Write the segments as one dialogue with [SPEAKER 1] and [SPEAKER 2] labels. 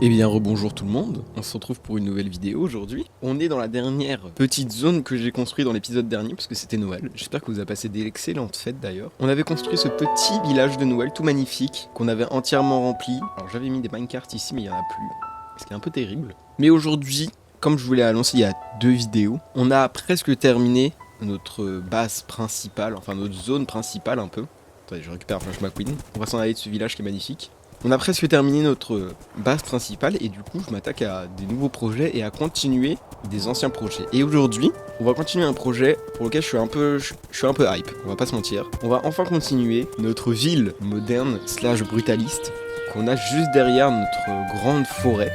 [SPEAKER 1] Eh bien rebonjour tout le monde, on se retrouve pour une nouvelle vidéo aujourd'hui. On est dans la dernière petite zone que j'ai construite dans l'épisode dernier parce que c'était Noël. J'espère que vous avez passé d'excellentes fêtes d'ailleurs. On avait construit ce petit village de Noël tout magnifique qu'on avait entièrement rempli. Alors j'avais mis des minecarts ici mais il n'y en a plus, ce qui est un peu terrible. Mais aujourd'hui, comme je vous l'ai annoncé il y a 2 vidéos, on a presque terminé notre base principale, enfin notre zone principale un peu. Attendez, je récupère Flash McQueen. On va s'en aller de ce village qui est magnifique. On a presque terminé notre base principale et du coup je m'attaque à des nouveaux projets et à continuer des anciens projets. Et aujourd'hui, on va continuer un projet pour lequel je suis un peu hype, on va pas se mentir. On va enfin continuer notre ville moderne / brutaliste qu'on a juste derrière notre grande forêt.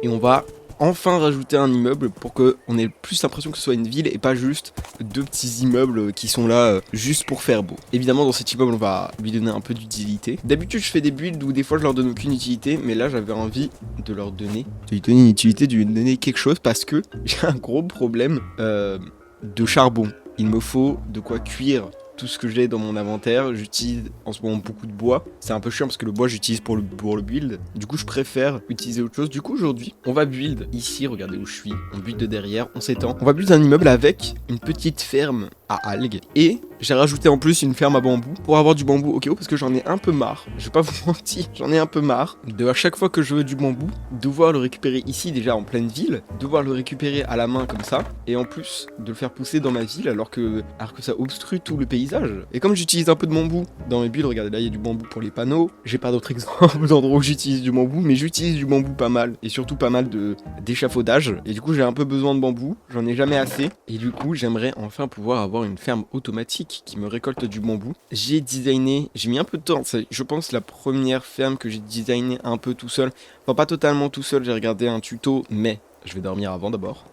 [SPEAKER 1] Et on va enfin rajouter un immeuble pour qu'on ait plus l'impression que ce soit une ville et pas juste 2 petits immeubles qui sont là juste pour faire beau. Évidemment dans cet immeuble on va lui donner un peu d'utilité. D'habitude je fais des builds où des fois je leur donne aucune utilité, mais là j'avais envie de leur donner une utilité, de lui donner quelque chose parce que j'ai un gros problème de charbon. Il me faut de quoi cuire tout ce que j'ai dans mon inventaire. J'utilise en ce moment beaucoup de bois. C'est un peu chiant parce que le bois j'utilise pour le build. Du coup je préfère utiliser autre chose. Du coup aujourd'hui on va build ici, regardez où je suis. On build de derrière, on s'étend. On va build un immeuble avec une petite ferme à algues. Et j'ai rajouté en plus une ferme à bambou pour avoir du bambou au cas où parce que j'en ai un peu marre. Je vais pas vous mentir, j'en ai un peu marre de à chaque fois que je veux du bambou, devoir le récupérer ici déjà en pleine ville, devoir le récupérer à la main comme ça, et en plus de le faire pousser dans ma ville alors que ça obstrue tout le paysage. Et comme j'utilise un peu de bambou dans mes builds, regardez là il y a du bambou pour les panneaux, j'ai pas d'autres exemples d'endroits où j'utilise du bambou, mais j'utilise du bambou pas mal, et surtout pas mal d'échafaudage, et du coup j'ai un peu besoin de bambou, j'en ai jamais assez, et du coup j'aimerais enfin pouvoir avoir une ferme automatique qui me récolte du bambou. J'ai mis un peu de temps, c'est je pense la première ferme que j'ai designé un peu tout seul, enfin pas totalement tout seul, j'ai regardé un tuto, mais je vais dormir avant d'abord.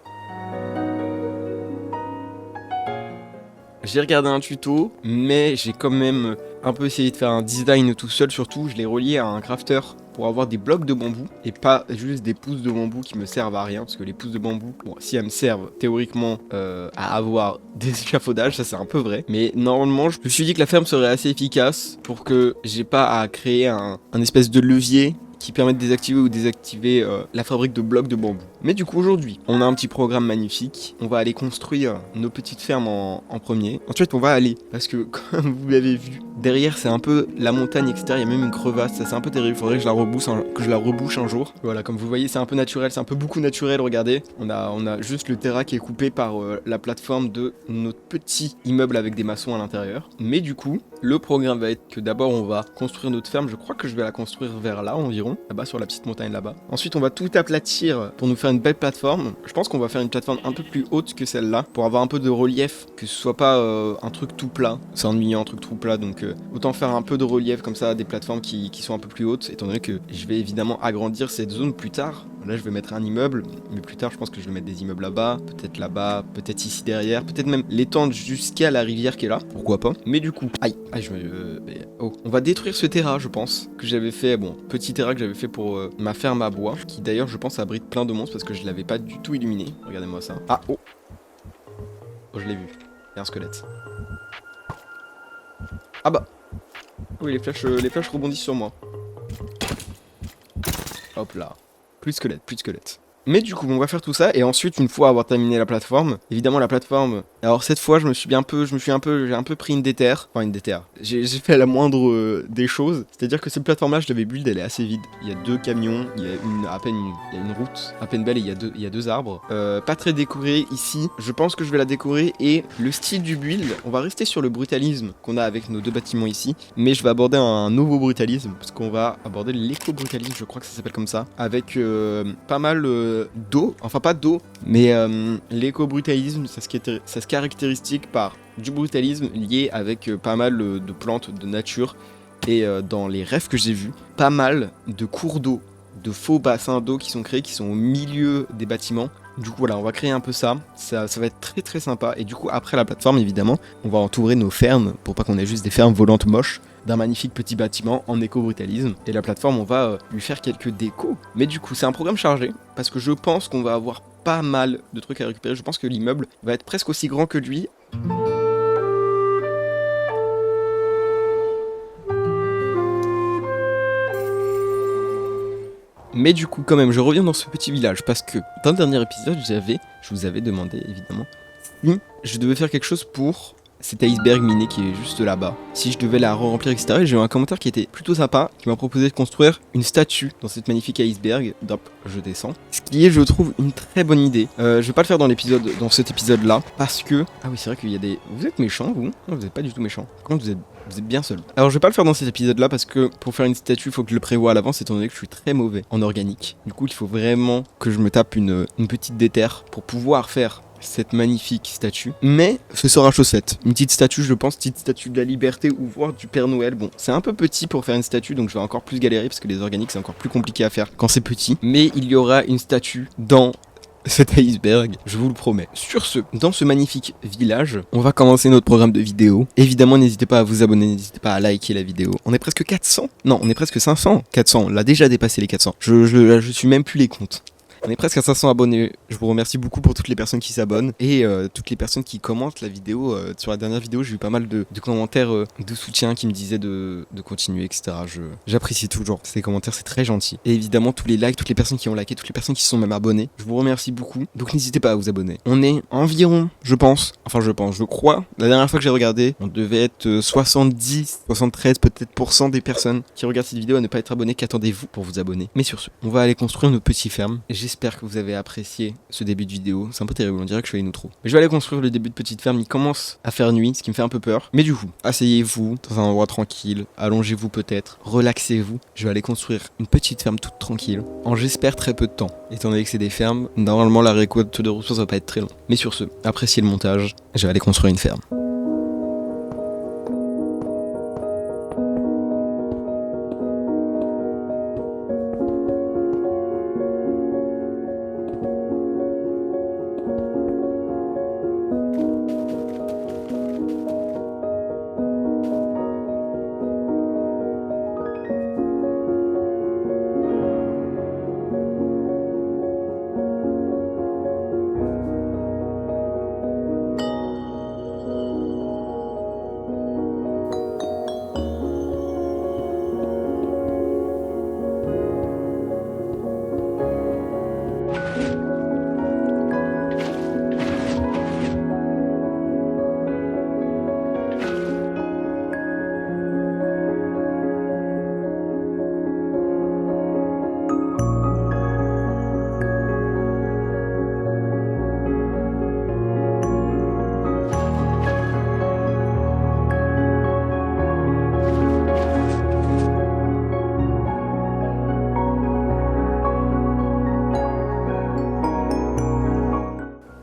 [SPEAKER 1] J'ai regardé un tuto, mais j'ai quand même un peu essayé de faire un design tout seul, surtout je l'ai relié à un crafter pour avoir des blocs de bambou et pas juste des pousses de bambou qui me servent à rien, parce que les pousses de bambou, bon, si elles me servent théoriquement à avoir des échafaudages, ça c'est un peu vrai, mais normalement je me suis dit que la ferme serait assez efficace pour que j'ai pas à créer un espèce de levier qui permet de désactiver ou désactiver la fabrique de blocs de bambou. Mais du coup aujourd'hui, on a un petit programme magnifique, on va aller construire nos petites fermes en premier. Ensuite on va aller, parce que comme vous l'avez vu, derrière c'est un peu la montagne etc, il y a même une crevasse, ça c'est un peu terrible, il faudrait que je la rebouche un jour. Voilà, comme vous voyez c'est un peu naturel, c'est un peu beaucoup naturel, regardez. On a juste le terrain qui est coupé par la plateforme de notre petit immeuble avec des maçons à l'intérieur. Mais du coup, le programme va être que d'abord on va construire notre ferme, je crois que je vais la construire vers là environ, là-bas sur la petite montagne là-bas. Ensuite on va tout aplatir pour nous faire une belle plateforme. Je pense qu'on va faire une plateforme un peu plus haute que celle-là, pour avoir un peu de relief, que ce soit pas un truc tout plat. C'est ennuyant un truc tout plat, donc autant faire un peu de relief comme ça, des plateformes qui sont un peu plus hautes, étant donné que je vais évidemment agrandir cette zone plus tard. Là je vais mettre un immeuble, mais plus tard je pense que je vais mettre des immeubles là-bas, peut-être ici derrière, peut-être même l'étendre jusqu'à la rivière qui est là, pourquoi pas. Mais du coup, on va détruire ce terrain je pense, que j'avais fait, bon, petit terrain que j'avais fait pour ma ferme à bois, qui d'ailleurs je pense abrite plein de monstres parce que je l'avais pas du tout illuminé, regardez-moi ça. Ah, oh je l'ai vu, il y a un squelette. Ah bah, oui les flèches rebondissent sur moi. Hop là. Plus de squelette. Mais du coup, on va faire tout ça et ensuite, une fois avoir terminé la plateforme, évidemment la plateforme. Alors cette fois, j'ai un peu pris une déterre, enfin une déterre. J'ai fait la moindre des choses, c'est-à-dire que cette plateforme-là, je l'avais build, elle est assez vide. Il y a 2 camions, il y a une route à peine belle et il y a 2 arbres. Pas très décoré ici. Je pense que je vais la décorer et le style du build, on va rester sur le brutalisme qu'on a avec nos 2 bâtiments ici, mais je vais aborder un nouveau brutalisme parce qu'on va aborder l'éco-brutalisme, je crois que ça s'appelle comme ça, avec pas mal d'eau, enfin pas d'eau, mais l'éco-brutalisme, ça se caractérise par du brutalisme lié avec pas mal de plantes de nature, et dans les rêves que j'ai vus, pas mal de cours d'eau, de faux bassins d'eau qui sont créés, qui sont au milieu des bâtiments. Du coup voilà, on va créer un peu ça va être très très sympa, et du coup après la plateforme évidemment, on va entourer nos fermes, pour pas qu'on ait juste des fermes volantes moches, d'un magnifique petit bâtiment en éco-brutalisme. Et la plateforme, on va lui faire quelques décos. Mais du coup, c'est un programme chargé, parce que je pense qu'on va avoir pas mal de trucs à récupérer. Je pense que l'immeuble va être presque aussi grand que lui. Mais du coup, quand même, je reviens dans ce petit village parce que dans le dernier épisode, je vous avais demandé évidemment si je devais faire quelque chose pour cet iceberg miné qui est juste là-bas. Si je devais la remplir, etc. Et j'ai eu un commentaire qui était plutôt sympa, qui m'a proposé de construire une statue dans cette magnifique iceberg. Hop, je descends. Ce qui est, je trouve, une très bonne idée. Je vais pas le faire dans cet épisode-là, parce que... Ah oui, c'est vrai qu'il y a des... Vous êtes méchants, vous? Non, vous êtes pas du tout méchants. Quand vous êtes bien seul. Alors je vais pas le faire dans cet épisode-là, parce que pour faire une statue, il faut que je le prévoie à l'avance, étant donné que je suis très mauvais en organique. Du coup, il faut vraiment que je me tape une petite déterre pour pouvoir faire cette magnifique statue, mais ce sera chose faite. Une petite statue, je pense, petite statue de la liberté ou voire du Père Noël. Bon, c'est un peu petit pour faire une statue, donc je vais encore plus galérer parce que les organiques c'est encore plus compliqué à faire quand c'est petit. Mais il y aura une statue dans cet iceberg, je vous le promets. Sur ce, dans ce magnifique village, on va commencer notre programme de vidéo. Évidemment, n'hésitez pas à vous abonner, n'hésitez pas à liker la vidéo. On est presque 400. Non, on est presque 500. 400, on l'a déjà dépassé les 400. Je suis même plus les comptes. On est presque à 500 abonnés. Je vous remercie beaucoup pour toutes les personnes qui s'abonnent et toutes les personnes qui commentent la vidéo. Sur la dernière vidéo, j'ai eu pas mal de commentaires de soutien qui me disaient de continuer, etc. J'apprécie toujours ces commentaires, c'est très gentil. Et évidemment, tous les likes, toutes les personnes qui ont liké, toutes les personnes qui se sont même abonnées. Je vous remercie beaucoup. Donc n'hésitez pas à vous abonner. On est environ, je crois, la dernière fois que j'ai regardé, on devait être 70, 73 peut-être % des personnes qui regardent cette vidéo à ne pas être abonnées. Qu'attendez-vous pour vous abonner? Mais sur ce, on va aller construire nos petites fermes. J'espère que vous avez apprécié ce début de vidéo. C'est un peu terrible, on dirait que je fais une outro. Mais je vais aller construire le début de petite ferme. Il commence à faire nuit, ce qui me fait un peu peur. Mais du coup, asseyez-vous dans un endroit tranquille, allongez-vous peut-être, relaxez-vous. Je vais aller construire une petite ferme toute tranquille, en j'espère très peu de temps. Étant donné que c'est des fermes, normalement la récolte de ressources va pas être très long. Mais sur ce, appréciez le montage, je vais aller construire une ferme.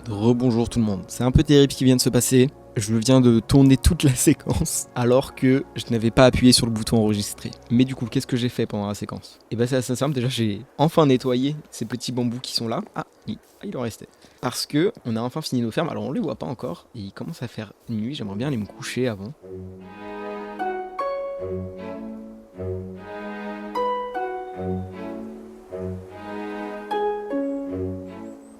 [SPEAKER 1] Rebonjour tout le monde. C'est un peu terrible ce qui vient de se passer. Je viens de tourner toute la séquence alors que je n'avais pas appuyé sur le bouton enregistrer. Mais du coup, qu'est-ce que j'ai fait pendant la séquence? Et bah c'est assez simple, déjà j'ai enfin nettoyé ces petits bambous qui sont là. Il en restait. Parce que on a enfin fini nos fermes, alors on les voit pas encore et il commence à faire nuit, j'aimerais bien aller me coucher avant.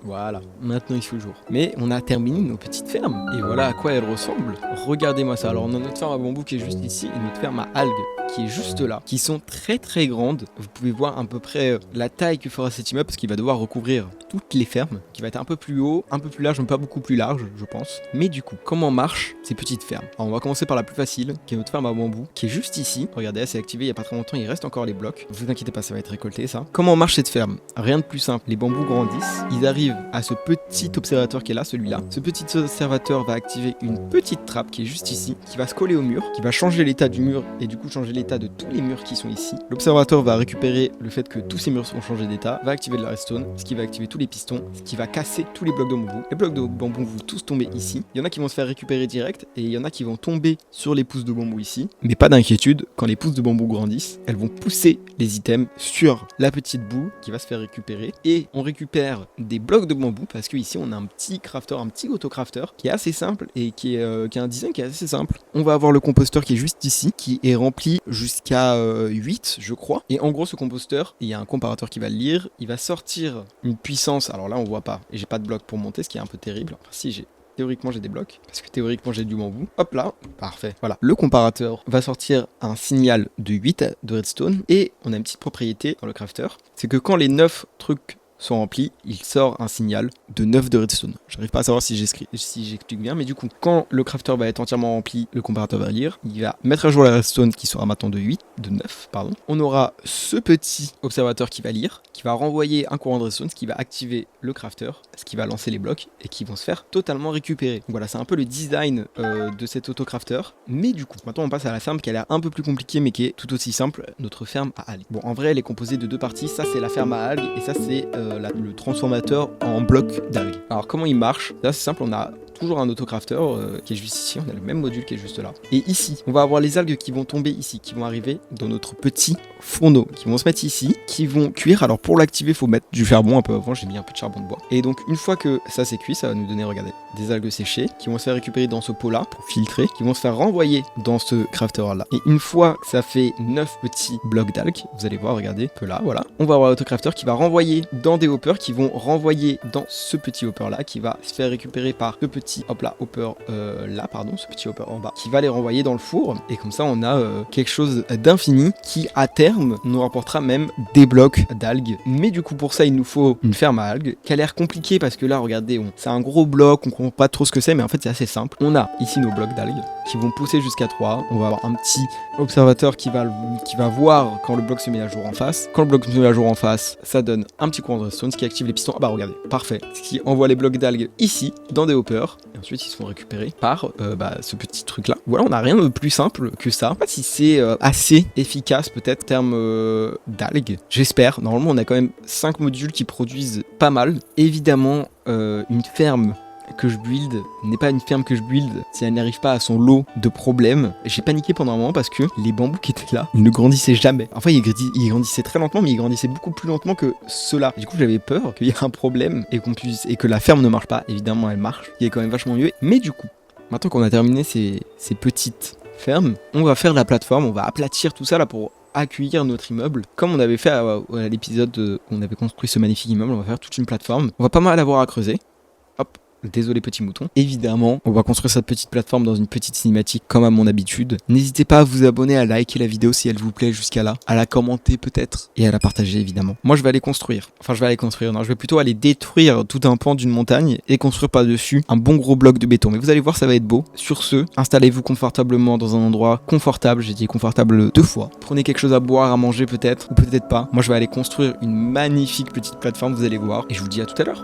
[SPEAKER 1] Voilà, maintenant il fait jour. Mais on a terminé nos petites fermes. Et voilà à quoi elles ressemblent. Regardez-moi ça. Alors on a notre ferme à bambou qui est juste ici et notre ferme à algues qui est juste là, qui sont très très grandes. Vous pouvez voir à peu près la taille que fera cet immeuble parce qu'il va devoir recouvrir toutes les fermes, qui va être un peu plus haut, un peu plus large, mais pas beaucoup plus large, je pense. Mais du coup, comment marchent ces petites fermes? Alors on va commencer par la plus facile, qui est notre ferme à bambou, qui est juste ici. Regardez, elle s'est activée il y a pas très longtemps, il reste encore les blocs. Vous inquiétez pas, ça va être récolté ça. Comment marche cette ferme? Rien de plus simple. Les bambous grandissent, ils arrivent à ce petit observateur qui est là, celui-là. Ce petit observateur va activer une petite trappe qui est juste ici, qui va se coller au mur, qui va changer l'état du mur et du coup changer l'état de tous les murs qui sont ici. L'observateur va récupérer le fait que tous ces murs sont changés d'état, va activer de la redstone, ce qui va activer tous les pistons, ce qui va casser tous les blocs de bambou. Les blocs de bambou vont tous tomber ici. Il y en a qui vont se faire récupérer direct et il y en a qui vont tomber sur les pousses de bambou ici. Mais pas d'inquiétude, quand les pousses de bambou grandissent, elles vont pousser les items sur la petite boue qui va se faire récupérer. Et on récupère des blocs de bambou parce que ici on a un petit crafter, un petit auto-crafter qui est assez simple et qui a un design qui est assez simple. On va avoir le composteur qui est juste ici, qui est rempli jusqu'à 8 je crois. Et en gros ce composteur, il y a un comparateur qui va le lire, il va sortir une puissance, alors là on voit pas, et j'ai pas de bloc pour monter, ce qui est un peu terrible. Enfin si, théoriquement j'ai des blocs, parce que théoriquement j'ai du bambou. Hop là, parfait. Voilà, le comparateur va sortir un signal de 8 de redstone, et on a une petite propriété dans le crafter, c'est que quand les 9 trucs sont remplis, il sort un signal de 9 de redstone. J'arrive pas à savoir si j'explique bien, mais du coup, quand le crafter va être entièrement rempli, le comparateur va lire, il va mettre à jour la redstone qui sera maintenant de 9, pardon. On aura ce petit observateur qui va lire, qui va renvoyer un courant de redstone, ce qui va activer le crafter, ce qui va lancer les blocs et qui vont se faire totalement récupérer. Donc voilà, c'est un peu le design de cet autocrafter. Mais du coup, maintenant on passe à la ferme qui a l'air un peu plus compliquée, mais qui est tout aussi simple, notre ferme à algues. Bon, en vrai, elle est composée de deux parties. Ça, c'est la ferme à algues et ça, c'est le transformateur en bloc d'algues. Alors comment il marche? Là c'est simple, on a toujours un autocrafter qui est juste ici, on a le même module qui est juste là. Et ici, on va avoir les algues qui vont tomber ici, qui vont arriver dans notre petit fourneau, qui vont se mettre ici, qui vont cuire. Alors pour l'activer, il faut mettre du charbon un peu avant, j'ai mis un peu de charbon de bois. Et donc une fois que ça c'est cuit, ça va nous donner, regardez, des algues séchées, qui vont se faire récupérer dans ce pot-là, pour filtrer, qui vont se faire renvoyer dans ce crafter-là. Et une fois que ça fait 9 petits blocs d'algues, vous allez voir, regardez, peu là, voilà, on va avoir l'autocrafter qui va renvoyer dans des hoppers, qui vont renvoyer dans ce petit hopper-là, qui va se faire récupérer par ce petit hop là, hopper là, pardon, ce petit hopper en bas, qui va les renvoyer dans le four. Et comme ça, on a quelque chose d'infini qui, à terme, nous rapportera même des blocs d'algues. Mais du coup, pour ça, il nous faut une ferme à algues qui a l'air compliquée parce que là, regardez, c'est un gros bloc, on comprend pas trop ce que c'est, mais en fait, c'est assez simple. On a ici nos blocs d'algues qui vont pousser jusqu'à 3. On va avoir un petit observateur qui va voir quand le bloc se met à jour en face. Quand le bloc se met à jour en face, ça donne un petit courant de redstone, ce qui active les pistons. Ah bah regardez, parfait. Ce qui envoie les blocs d'algues ici, dans des hoppers. Et ensuite, ils se font récupérer par ce petit truc-là. Voilà, on n'a rien de plus simple que ça. Je sais pas si c'est assez efficace, peut-être, en termes d'algues. J'espère. Normalement, on a quand même 5 modules qui produisent pas mal. Évidemment, une ferme que je build n'est pas une ferme que je build si elle n'arrive pas à son lot de problèmes. J'ai paniqué pendant un moment parce que les bambous qui étaient là, ils ne grandissaient jamais. Enfin, ils grandissaient très lentement, mais ils grandissaient beaucoup plus lentement que ceux-là. Du coup, j'avais peur qu'il y ait un problème et que la ferme ne marche pas. Évidemment, elle marche, ce qui est quand même vachement mieux. Mais du coup, maintenant qu'on a terminé ces petites fermes, on va faire la plateforme, on va aplatir tout ça là pour accueillir notre immeuble, comme on avait fait à l'épisode où on avait construit ce magnifique immeuble. On va faire toute une plateforme. On va pas mal avoir à creuser. Hop. Désolé petit mouton. Évidemment, on va construire cette petite plateforme dans une petite cinématique comme à mon habitude. N'hésitez pas à vous abonner, à liker la vidéo si elle vous plaît jusqu'à là, à la commenter peut-être et à la partager évidemment. Moi je vais aller construire. Enfin je vais plutôt aller détruire tout un pan d'une montagne et construire par-dessus un bon gros bloc de béton. Mais vous allez voir, ça va être beau. Sur ce, installez-vous confortablement dans un endroit confortable. J'ai dit confortable 2 fois. Prenez quelque chose à boire, à manger peut-être ou peut-être pas. Moi je vais aller construire une magnifique petite plateforme, vous allez voir. Et je vous dis à tout à l'heure.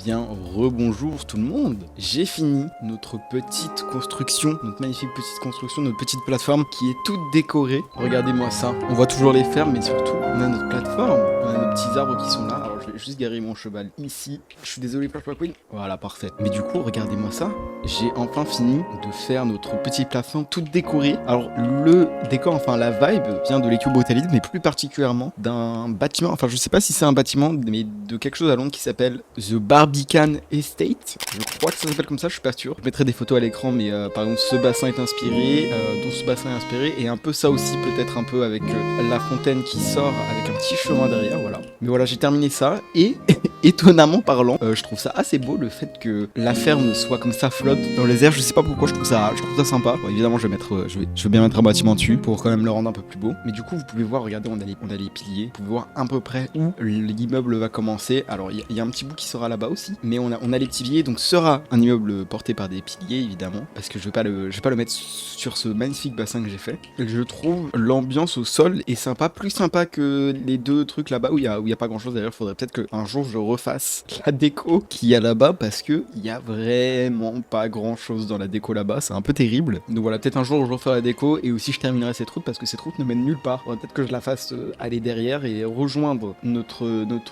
[SPEAKER 1] bien, rebonjour tout le monde. J'ai fini notre petite construction, notre magnifique petite construction, notre petite plateforme qui est toute décorée. Regardez-moi ça. On voit toujours les fermes, mais surtout, on a notre plateforme. On a nos petits arbres qui sont là. Alors, je vais juste garer mon cheval ici. Je suis désolé, Flash McQueen. Voilà, parfait. Mais du coup, regardez-moi ça. J'ai enfin fini de faire notre petite plateforme toute décorée. Alors, le décor, enfin, la vibe vient de l'équipe Botalide, mais plus particulièrement d'un bâtiment. Enfin, je sais pas si c'est un bâtiment, mais de quelque chose à Londres qui s'appelle The Barbican Estate. Je crois que ça s'appelle comme ça, je suis pas sûr. Je mettrai des photos à l'écran, mais par exemple, ce bassin est inspiré, dont ce bassin est inspiré, et un peu ça aussi, peut-être un peu avec la fontaine qui sort avec un petit chemin derrière, voilà. Mais voilà, j'ai terminé ça, et étonnamment parlant, je trouve ça assez beau le fait que la ferme soit comme ça flotte dans les airs. Je sais pas pourquoi, je trouve ça sympa. Bon, évidemment, je vais bien mettre un bâtiment dessus pour quand même le rendre un peu plus beau. Mais du coup, vous pouvez voir, regardez, on a les piliers. Vous pouvez voir à peu près où l'immeuble va commencer. Alors, il y a un petit bout qui sera là-bas aussi, mais on a les petits piliers, donc sera un immeuble porté par des piliers évidemment, parce que je vais pas le mettre sur ce magnifique bassin que j'ai fait. Et je trouve l'ambiance au sol est sympa, plus sympa que les deux trucs là-bas où il y a pas grand-chose. D'ailleurs, faudrait peut-être qu'un jour je refasse la déco qu'il y a là-bas, parce que il y a vraiment pas grand-chose dans la déco là-bas, c'est un peu terrible. Donc voilà, peut-être un jour je referai la déco et aussi je terminerai cette route, parce que cette route ne mène nulle part. Faudrait peut-être que je la fasse aller derrière et rejoindre notre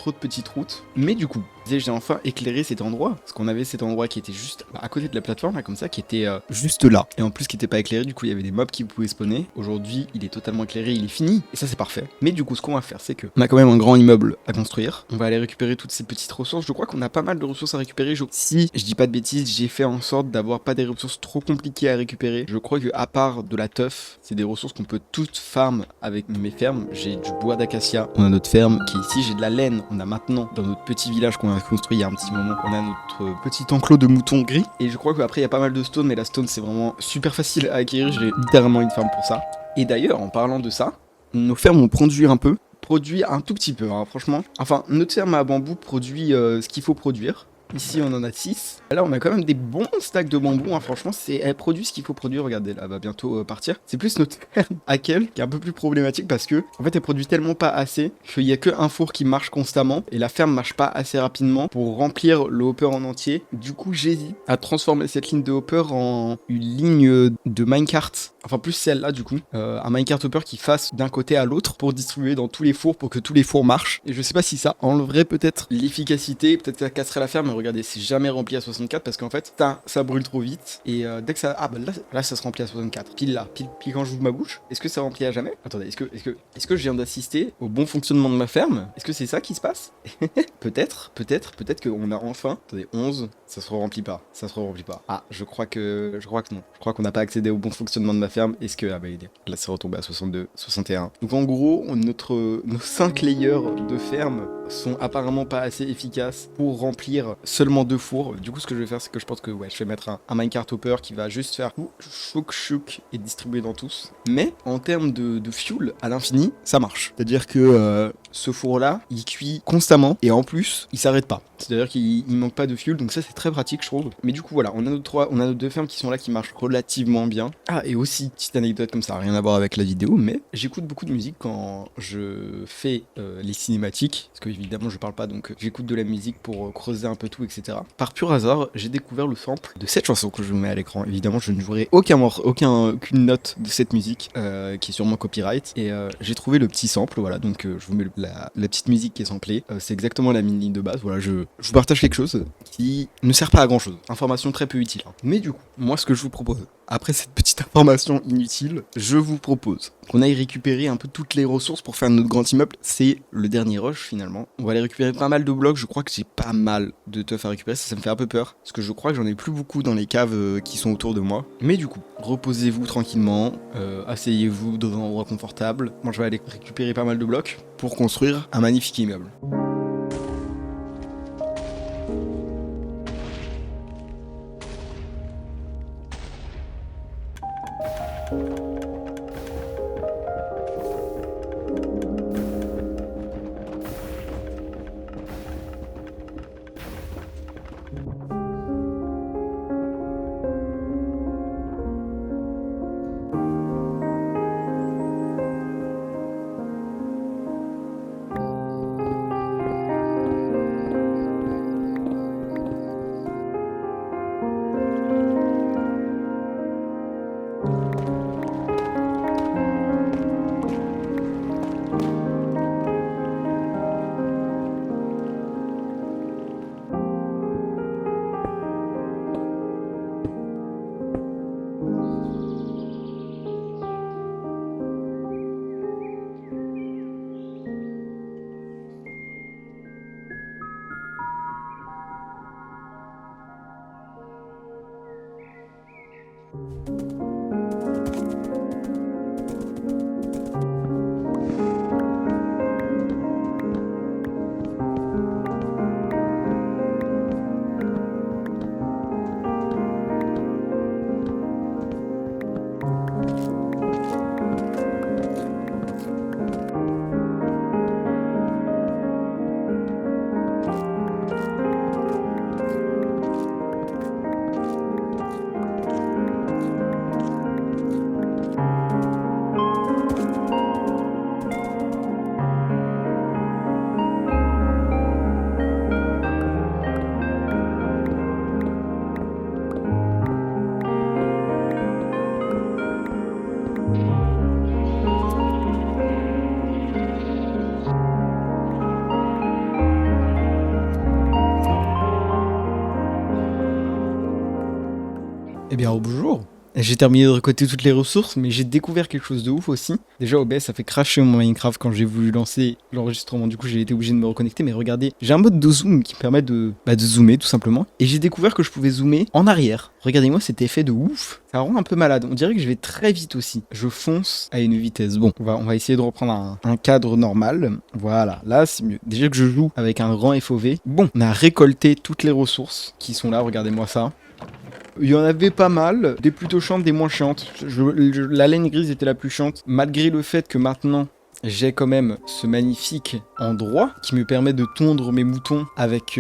[SPEAKER 1] autre petite route. Mais du coup, j'ai enfin éclairé cet endroit, parce qu'on avait cet endroit qui était juste à côté de la plateforme, là, comme ça, qui était juste là. Et en plus, qui était pas éclairé, du coup, il y avait des mobs qui pouvaient spawner. Aujourd'hui, il est totalement éclairé, il est fini, et ça, c'est parfait. Mais du coup, ce qu'on va faire, c'est que on a quand même un grand immeuble à construire. On va aller récupérer toutes ces petites ressources. Je crois qu'on a pas mal de ressources à récupérer. Si je dis pas de bêtises, j'ai fait en sorte d'avoir pas des ressources trop compliquées à récupérer. Je crois que à part de la teuf, c'est des ressources qu'on peut toutes farm avec mes fermes. J'ai du bois d'acacia, on a notre ferme qui est ici, j'ai de la laine. On a maintenant dans notre petit village qu'on a construit il y a un petit moment, on a notre petit enclos de moutons gris. Et je crois qu'après il y a pas mal de stone, mais la stone c'est vraiment super facile à acquérir. J'ai littéralement une ferme pour ça. Et d'ailleurs, en parlant de ça, nos fermes ont produit un tout petit peu, hein, franchement. Enfin, notre ferme à bambou produit ce qu'il faut produire. Ici, on en a 6. Là, on a quand même des bons stacks de bambou, hein. Franchement, elle produit ce qu'il faut produire. Regardez, là, elle va bientôt partir. C'est plus notre ferme Hakel qui est un peu plus problématique, parce que, en fait, elle produit tellement pas assez qu'il y a que un four qui marche constamment et la ferme marche pas assez rapidement pour remplir le hopper en entier. Du coup, j'hésite à transformer cette ligne de hopper en une ligne de minecart. Enfin, plus celle-là, du coup. Un minecart hopper qui fasse d'un côté à l'autre pour distribuer dans tous les fours, pour que tous les fours marchent. Et je sais pas si ça enlèverait peut-être l'efficacité, peut-être que ça casserait la ferme, mais regardez, c'est jamais rempli à 64, parce qu'en fait, ça brûle trop vite. Et dès que ça... Ah bah là, ça se remplit à 64. Pile là, pile quand j'ouvre ma bouche. Est-ce que ça remplit à jamais? Attendez, est-ce que je viens d'assister au bon fonctionnement de ma ferme? Est-ce que c'est ça qui se passe? Peut-être qu'on a enfin... Attendez, 11, ça se remplit pas. Ça se remplit pas. Ah, je crois que non. Je crois qu'on n'a pas accédé au bon fonctionnement de ma ferme. Est-ce que... Ah bah là, c'est retombé à 62, 61. Donc en gros, nos 5 layers de ferme sont apparemment pas assez efficaces pour remplir seulement 2 fours. Du coup, ce que je vais faire, c'est que je pense que je vais mettre un minecart hopper qui va juste faire chouk et distribuer dans tous. Mais en termes de fuel à l'infini, ça marche. C'est-à-dire que ce four-là, il cuit constamment et en plus, il s'arrête pas. C'est-à-dire qu'il manque pas de fuel, donc ça c'est très pratique, je trouve. Mais du coup, voilà, on a nos 2 fermes qui sont là, qui marchent relativement bien. Ah, et aussi, petite anecdote comme ça, rien à voir avec la vidéo, mais j'écoute beaucoup de musique quand je fais les cinématiques, parce que évidemment je parle pas, donc j'écoute de la musique pour creuser un peu tout, etc. Par pur hasard, j'ai découvert le sample de cette chanson que je vous mets à l'écran. Évidemment, je ne jouerai aucune note de cette musique, qui est sûrement copyright, et j'ai trouvé le petit sample, voilà, donc je vous mets la petite musique qui est samplée. C'est exactement la mini ligne de base, voilà, je vous partage quelque chose qui ne sert pas à grand chose, information très peu utile, hein. Mais du coup, moi ce que je vous propose, après cette petite information inutile, je vous propose qu'on aille récupérer un peu toutes les ressources pour faire notre grand immeuble. C'est le dernier rush finalement. On va aller récupérer pas mal de blocs. Je crois que j'ai pas mal de teuf à récupérer. Ça me fait un peu peur, parce que je crois que j'en ai plus beaucoup dans les caves qui sont autour de moi. Mais du coup, reposez-vous tranquillement, asseyez-vous dans un endroit confortable. Moi je vais aller récupérer pas mal de blocs pour construire un magnifique immeuble. bien, bonjour. J'ai terminé de récolter toutes les ressources, mais j'ai découvert quelque chose de ouf aussi. Déjà, OBS a fait crasher mon Minecraft quand j'ai voulu lancer l'enregistrement. Du coup, j'ai été obligé de me reconnecter. Mais regardez, j'ai un mode de zoom qui me permet de zoomer tout simplement. Et j'ai découvert que je pouvais zoomer en arrière. Regardez-moi cet effet de ouf. Ça rend un peu malade. On dirait que je vais très vite aussi. Je fonce à une vitesse. Bon, on va essayer de reprendre un cadre normal. Voilà, là c'est mieux. Déjà que je joue avec un grand FOV. Bon, on a récolté toutes les ressources qui sont là. Regardez-moi ça. Il y en avait pas mal, des plutôt chiantes, des moins chiantes. La laine grise était la plus chiante, malgré le fait que maintenant j'ai quand même ce magnifique endroit qui me permet de tondre mes moutons avec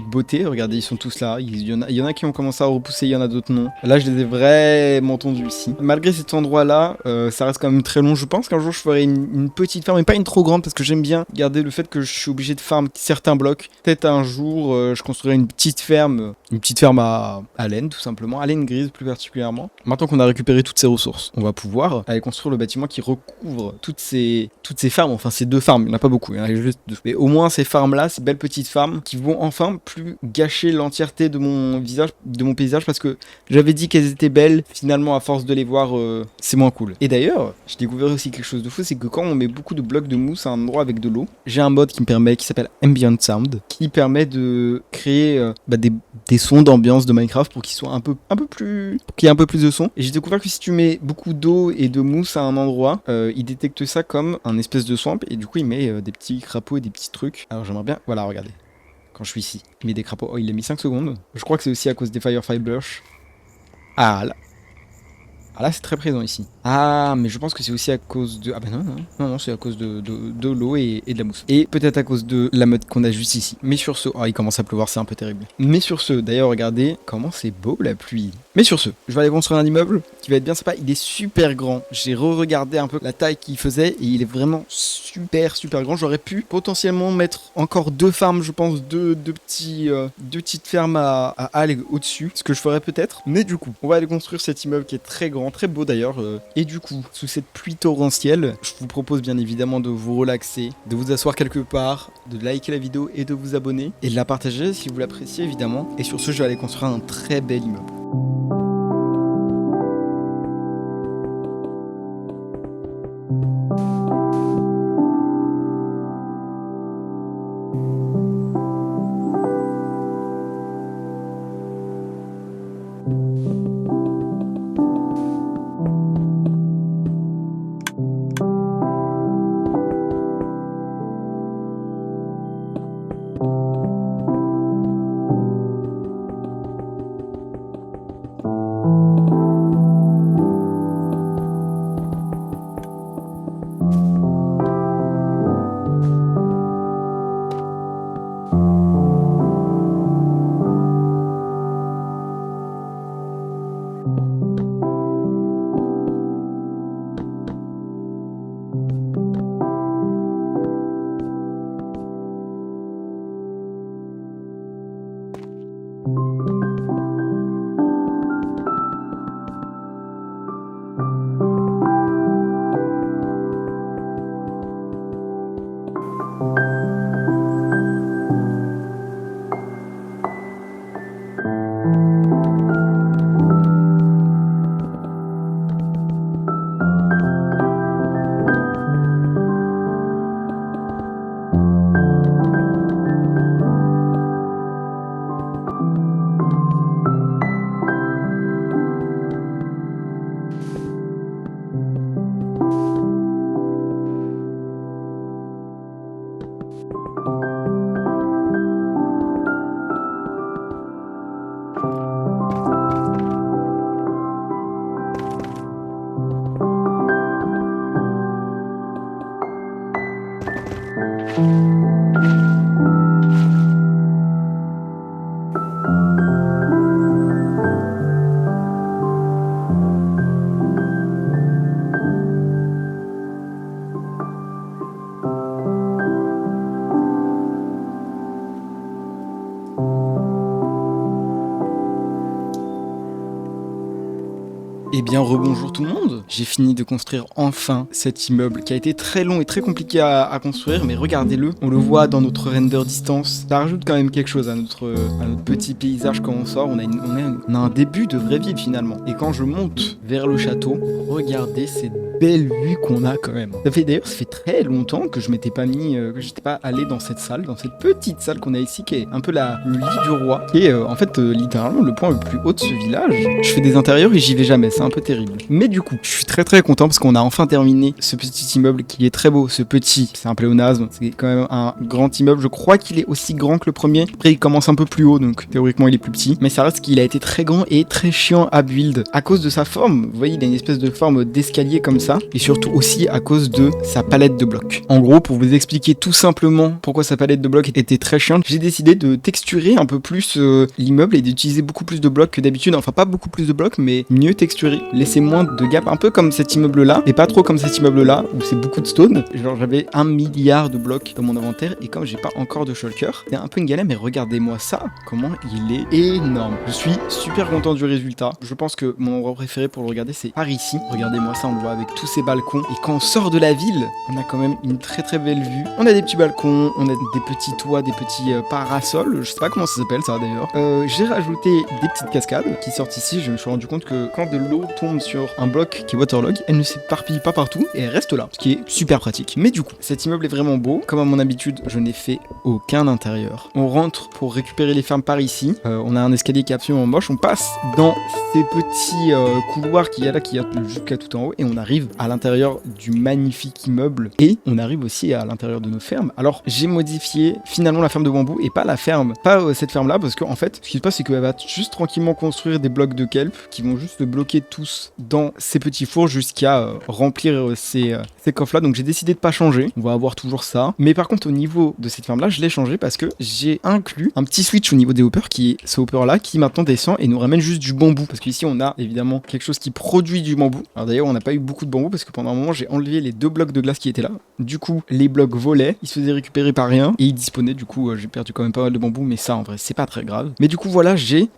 [SPEAKER 1] beauté. Regardez, ils sont tous là. Il y en a qui ont commencé à repousser, il y en a d'autres non. Là, je les ai vraiment tondus ici. Malgré cet endroit-là, ça reste quand même très long. Je pense qu'un jour, je ferai une petite ferme, mais pas une trop grande, parce que j'aime bien garder le fait que je suis obligé de farm certains blocs. Peut-être un jour, je construirai une petite ferme à laine, tout simplement, à laine grise plus particulièrement. Maintenant qu'on a récupéré toutes ces ressources, on va pouvoir aller construire le bâtiment qui recouvre toutes ces farms, enfin ces deux farms, il n'y en a pas beaucoup, il y en a juste deux. Mais au moins ces farms-là, ces belles petites farms, qui vont enfin plus gâcher l'entièreté de mon paysage, parce que j'avais dit qu'elles étaient belles, finalement à force de les voir, c'est moins cool. Et d'ailleurs, j'ai découvert aussi quelque chose de fou, c'est que quand on met beaucoup de blocs de mousse à un endroit avec de l'eau, j'ai un mode qui s'appelle Ambient Sound, qui permet de créer des sons d'ambiance de Minecraft pour qu'ils soient qu'il y ait un peu plus de son. Et j'ai découvert que si tu mets beaucoup d'eau et de mousse à un endroit, il détecte ça comme un espèce de swamp, et du coup il met des petits crapauds et des petits trucs. Alors j'aimerais bien, voilà, regardez, quand je suis ici, il met des crapauds. Oh, il a mis 5 secondes. Je crois que c'est aussi à cause des Firefly Blush. Ah là, c'est très présent ici. Ah, mais je pense que c'est aussi à cause de... Ah bah non, c'est à cause de l'eau et de la mousse. Et peut-être à cause de la mode qu'on a juste ici. Mais sur ce... Oh, il commence à pleuvoir, c'est un peu terrible. Mais sur ce, d'ailleurs, regardez comment c'est beau la pluie. Mais sur ce, je vais aller construire un immeuble qui va être bien sympa. Il est super grand. J'ai re-regardé un peu la taille qu'il faisait et il est vraiment super grand. J'aurais pu potentiellement mettre encore deux farms, je pense, deux petites fermes à algues au-dessus. Ce que je ferais peut-être. Mais du coup, on va aller construire cet immeuble qui est très grand, très beau d'ailleurs. Et du coup, sous cette pluie torrentielle, je vous propose bien évidemment de vous relaxer, de vous asseoir quelque part, de liker la vidéo et de vous abonner. Et de la partager si vous l'appréciez évidemment. Et sur ce, je vais aller construire un très bel immeuble.
[SPEAKER 2] Eh bien rebonjour tout le monde. J'ai fini de construire enfin cet immeuble qui a été très long et très compliqué à construire, mais regardez-le, on le voit dans notre render distance, ça rajoute quand même quelque chose à notre petit paysage quand on sort, on a un début de vraie ville finalement. Et quand je monte vers le château, regardez cette belle vue qu'on a quand même. Ça fait très longtemps que je m'étais pas mis, que j'étais pas allé dans cette salle, dans cette petite salle qu'on a ici qui est un peu le lit du roi, qui est en fait littéralement le point le plus haut de ce village. Je fais des intérieurs et j'y vais jamais, c'est un peu terrible. Mais du coup, je suis très content parce qu'on a enfin terminé ce petit immeuble qui est très beau. Ce petit, c'est un pléonasme, c'est quand même un grand immeuble. Je crois qu'il est aussi grand que le premier. Après, il commence un peu plus haut, donc théoriquement il est plus petit. Mais ça reste qu'il a été très grand et très chiant à build à cause de sa forme. Vous voyez, il a une espèce de forme d'escalier comme ça, et surtout aussi à cause de sa palette de blocs. En gros, pour vous expliquer tout simplement pourquoi sa palette de blocs était très chiante, j'ai décidé de texturer un peu plus l'immeuble et d'utiliser beaucoup plus de blocs que d'habitude. Enfin, pas beaucoup plus de blocs, mais mieux texturé. Laisser moins de gap, un peu comme cet immeuble-là, et pas trop comme cet immeuble-là, où c'est beaucoup de stone. Genre, j'avais 1 milliard de blocs dans mon inventaire, et comme j'ai pas encore de shulker, c'est un peu une galère, mais regardez-moi ça, comment il est énorme. Je suis super content du résultat. Je pense que mon endroit préféré pour le regarder, c'est par ici. Regardez-moi ça, on le voit avec tous ces balcons. Et quand on sort de la ville, on a quand même une très belle vue. On a des petits balcons, on a des petits toits, des petits parasols. Je sais pas comment ça s'appelle ça d'ailleurs. J'ai rajouté des petites cascades qui sortent ici. Je me suis rendu compte que quand de l'eau tombe sur un bloc qui est waterlog, elle ne s'éparpille pas partout et elle reste là, ce qui est super pratique. Mais du coup, cet immeuble est vraiment beau. Comme à mon habitude, je n'ai fait aucun intérieur. On rentre pour récupérer les fermes par ici. On a un escalier qui est absolument moche. On passe dans ces petits couloirs qu'il y a là, qui y a jusqu'à tout en haut, et on arrive à l'intérieur du magnifique immeuble, et on arrive aussi à l'intérieur de nos fermes. Alors j'ai modifié finalement la ferme de bambou et pas la ferme, pas cette ferme là, parce qu'en fait ce qui se passe c'est qu'elle va juste tranquillement construire des blocs de kelp qui vont juste bloquer tous dans ces petits fours jusqu'à remplir ces coffres là. Donc j'ai décidé de pas changer, on va avoir toujours ça, mais par contre au niveau de cette ferme là je l'ai changé parce que j'ai inclus un petit switch au niveau des hoppers, qui est ce hopper là qui maintenant descend et nous ramène juste du bambou, parce qu'ici on a évidemment quelque chose qui produit du bambou. Alors d'ailleurs on n'a pas eu beaucoup de bambou parce que pendant un moment j'ai enlevé les 2 blocs de glace qui étaient là, du coup les blocs volaient, ils se faisaient récupérer par rien et ils disponibles. Du coup j'ai perdu quand même pas mal de bambou, mais ça en vrai c'est pas très grave. Mais du coup voilà, j'ai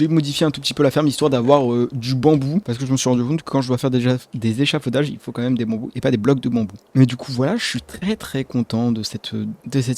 [SPEAKER 2] modifié un tout petit peu la ferme histoire d'avoir du bambou, parce que je me suis rendu compte que quand je dois faire déjà des échafaudages il faut quand même des bambous et pas des blocs de bambou. Mais du coup voilà, je suis très content de cet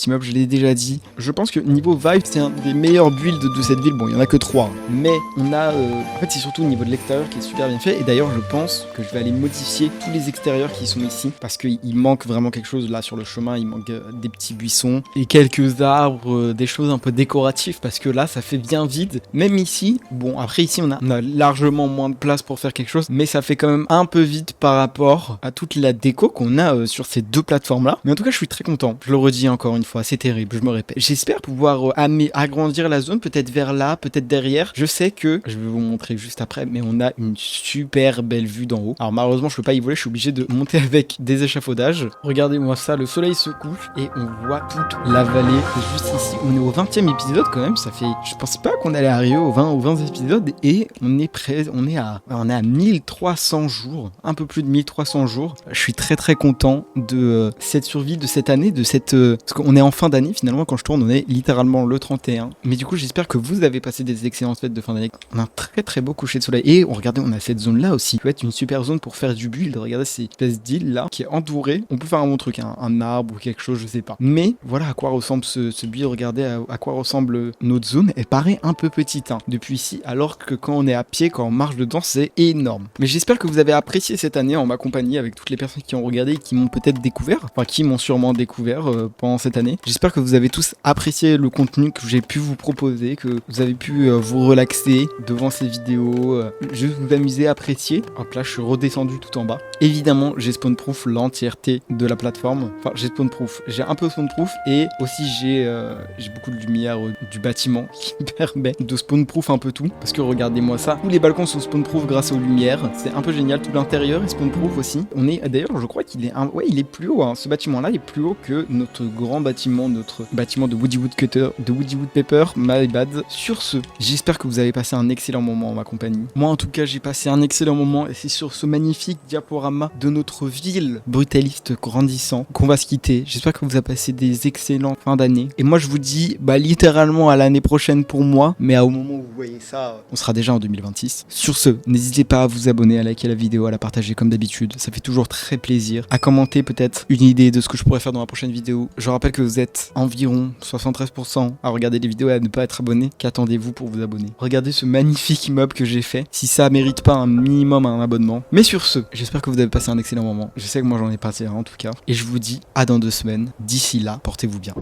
[SPEAKER 2] immeuble, je l'ai déjà dit. Je pense que niveau vibe c'est un des meilleurs builds de cette ville. Bon, il y en a que 3, mais on a en fait c'est surtout au niveau de l'extérieur qui est super bien fait, et d'ailleurs je pense que je vais aller modifier tous les extérieurs qui sont ici, parce qu'il manque vraiment quelque chose là sur le chemin. Il manque des petits buissons et quelques arbres, des choses un peu décoratives, parce que là ça fait bien vide, même ici. Bon, après ici on a largement moins de place pour faire quelque chose, mais ça fait quand même un peu vide par rapport à toute la déco qu'on a sur ces 2 plateformes là. Mais en tout cas je suis très content, je le redis encore une fois, c'est terrible, je me répète. J'espère pouvoir agrandir la zone, peut-être vers là, peut-être derrière. Je sais que, je vais vous montrer juste après, mais on a une super belle vue d'en haut. Alors malheureusement je peux pas y voler, je suis obligé de monter avec des échafaudages. Regardez-moi ça, le soleil se couche et on voit toute la vallée juste ici. On est au 20e épisode quand même, ça fait, je pensais pas qu'on allait arriver au 20 épisodes, et on est à 1300 jours, un peu plus de 1300 jours. Je suis très content de cette survie de cette année, parce qu'on est en fin d'année finalement. Quand je tourne on est littéralement le 31, mais du coup j'espère que vous avez passé des excellentes fêtes de fin d'année. On a un très beau coucher de soleil, et regardez, on a cette zone là aussi qui peut être une super zone pour faire du build. Regardez ces espèces d'îles là qui est entourée, on peut faire un bon truc, un arbre ou quelque chose, je sais pas. Mais voilà à quoi ressemble ce build. Regardez à quoi ressemble notre zone. Elle paraît un peu petite depuis ici, alors que quand on est à pied, quand on marche dedans, c'est énorme. Mais j'espère que vous avez apprécié cette année en ma compagnie, avec toutes les personnes qui ont regardé et qui m'ont peut-être découvert, enfin qui m'ont sûrement découvert pendant cette année. J'espère que vous avez tous apprécié le contenu que j'ai pu vous proposer, que vous avez pu vous relaxer devant ces vidéos, juste vous amuser, apprécier. Hop là, je suis redescendu tout en bas. Évidemment, j'ai spawnproof l'entièreté de la plateforme. Enfin, j'ai un peu spawnproof, et aussi j'ai beaucoup de lumière du bâtiment qui me permet de spawnproof un peu tout, parce que regardez-moi ça, tous les balcons sont spawnproof grâce aux lumières, c'est un peu génial. Tout l'intérieur est spawnproof aussi. On est d'ailleurs, je crois qu'il est il est plus haut, ce bâtiment là est plus haut que notre grand bâtiment, notre bâtiment de Woody Woodcutter, de Woody Woodpepper. My bad. Sur ce, j'espère que vous avez passé un excellent moment en ma compagnie. Moi en tout cas j'ai passé un excellent moment, et c'est sur ce magnifique diaporama de notre ville brutaliste grandissant qu'on va se quitter. J'espère que vous avez passé des excellents fins d'année. Et moi je vous dis littéralement à l'année prochaine pour moi, mais au moment où vous voyez ça, on sera déjà en 2026. Sur ce, n'hésitez pas à vous abonner, à liker la vidéo, à la partager comme d'habitude. Ça fait toujours très plaisir. À commenter peut-être une idée de ce que je pourrais faire dans la prochaine vidéo. Je rappelle que vous êtes environ 73% à regarder les vidéos et à ne pas être abonné. Qu'attendez-vous pour vous abonner? Regardez ce magnifique immeuble que j'ai fait. Si ça mérite pas un minimum un abonnement. Mais sur ce, j'espère que vous avez passé un excellent moment. Je sais que moi j'en ai passé un en tout cas. Et je vous dis à dans 2 semaines. D'ici là, portez-vous bien.